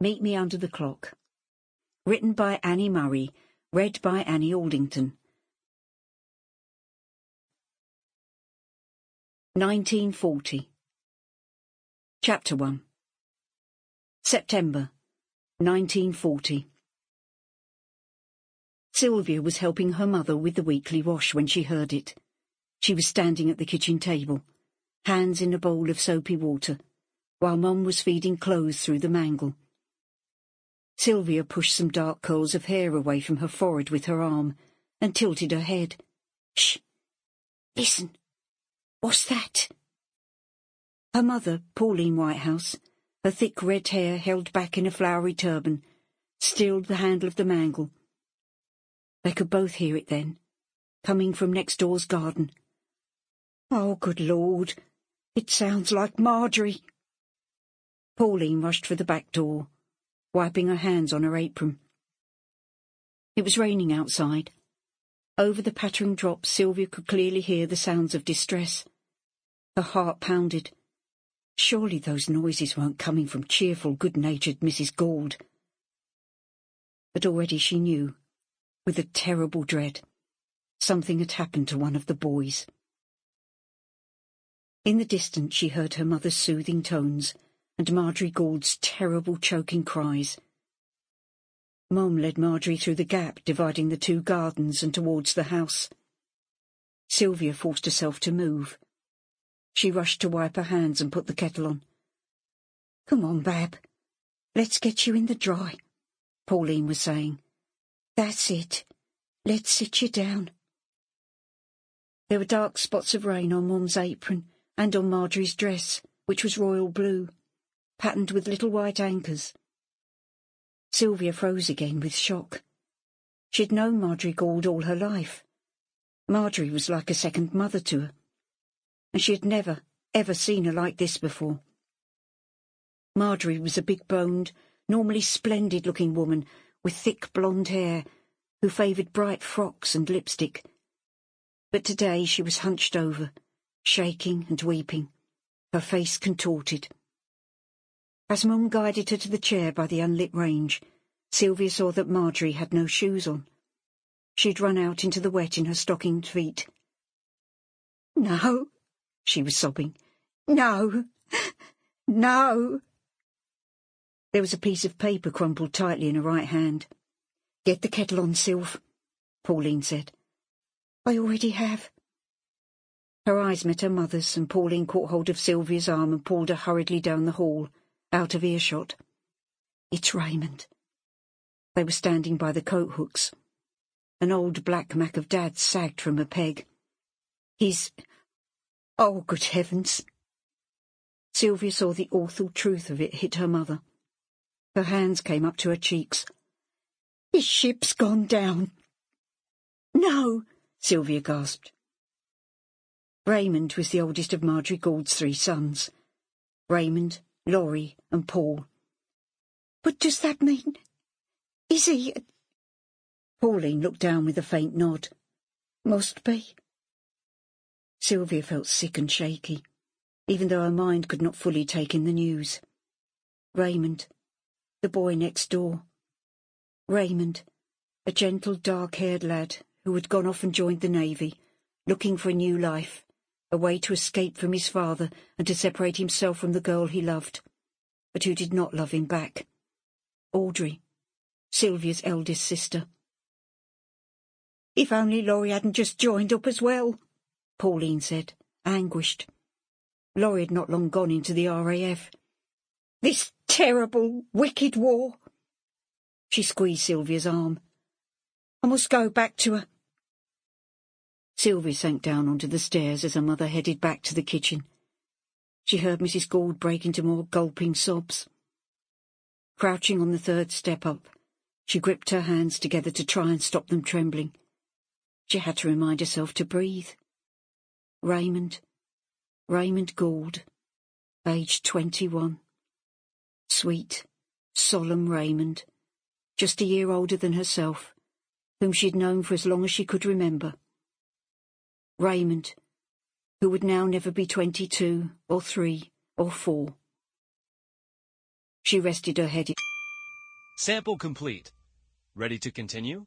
Meet Me Under the Clock. Written by Annie Murray, read by Annie Aldington. 1940. Chapter 1. September, 1940. Sylvia was helping her mother with the weekly wash when she heard it. She was standing at the kitchen table, hands in a bowl of soapy water, while Mum was feeding clothes through the mangle. Sylvia pushed some dark curls of hair away from her forehead with her arm and tilted her head. "Shh! Listen! What's that?" Her mother, Pauline Whitehouse, her thick red hair held back in a flowery turban, stilled the handle of the mangle. They could both hear it then, coming from next door's garden. "Oh, good Lord! It sounds like Marjorie!" Pauline rushed for the back door, wiping her hands on her apron. It was raining outside. Over the pattering drops, Sylvia could clearly hear the sounds of distress. Her heart pounded. Surely those noises weren't coming from cheerful, good-natured Mrs. Gould. But already she knew, with a terrible dread, something had happened to one of the boys. In the distance she heard her mother's soothing tones and Marjorie Gould's terrible choking cries. Mum led Marjorie through the gap dividing the two gardens and towards the house. Sylvia forced herself to move. She rushed to wipe her hands and put the kettle on. "Come on, Bab. Let's get you in the dry," Pauline was saying. "That's it. Let's sit you down." There were dark spots of rain on Mum's apron and on Marjorie's dress, which was royal blue, patterned with little white anchors. Sylvia froze again with shock. She had known Marjorie Gould all her life. Marjorie was like a second mother to her, and she had never, ever seen her like this before. Marjorie was a big-boned, normally splendid-looking woman with thick blonde hair, who favoured bright frocks and lipstick. But today she was hunched over, shaking and weeping, her face contorted. As Mum guided her to the chair by the unlit range, Sylvia saw that Marjorie had no shoes on. She had run out into the wet in her stockinged feet. "No," she was sobbing. "No! No!" There was a piece of paper crumpled tightly in her right hand. "Get the kettle on, Sylv," Pauline said. "I already have." Her eyes met her mother's, and Pauline caught hold of Sylvia's arm and pulled her hurriedly down the hall, out of earshot. "It's Raymond." They were standing by the coat hooks. An old black mac of Dad's sagged from a peg. Oh, good heavens!" Sylvia saw the awful truth of it hit her mother. Her hands came up to her cheeks. "His ship's gone down." "No!" Sylvia gasped. Raymond was the oldest of Marjorie Gould's 3 sons. Raymond, Laurie and Paul. "But does that mean... is he...?" Pauline looked down with a faint nod. "Must be." Sylvia felt sick and shaky, even though her mind could not fully take in the news. Raymond, the boy next door. Raymond, a gentle, dark-haired lad who had gone off and joined the Navy, looking for a new life, a way to escape from his father and to separate himself from the girl he loved, but who did not love him back. Audrey, Sylvia's eldest sister. "If only Laurie hadn't just joined up as well," Pauline said, anguished. Laurie had not long gone into the RAF. "This terrible, wicked war." She squeezed Sylvia's arm. "I must go back to her." Sylvia sank down onto the stairs as her mother headed back to the kitchen. She heard Mrs. Gould break into more gulping sobs. Crouching on the 3rd step up, she gripped her hands together to try and stop them trembling. She had to remind herself to breathe. Raymond Gould, aged 21. Sweet, solemn Raymond, just a year older than herself, whom she'd known for as long as she could remember. Raymond, who would now never be 22 or 3 or 4. She rested her head. Sample complete. Ready to continue?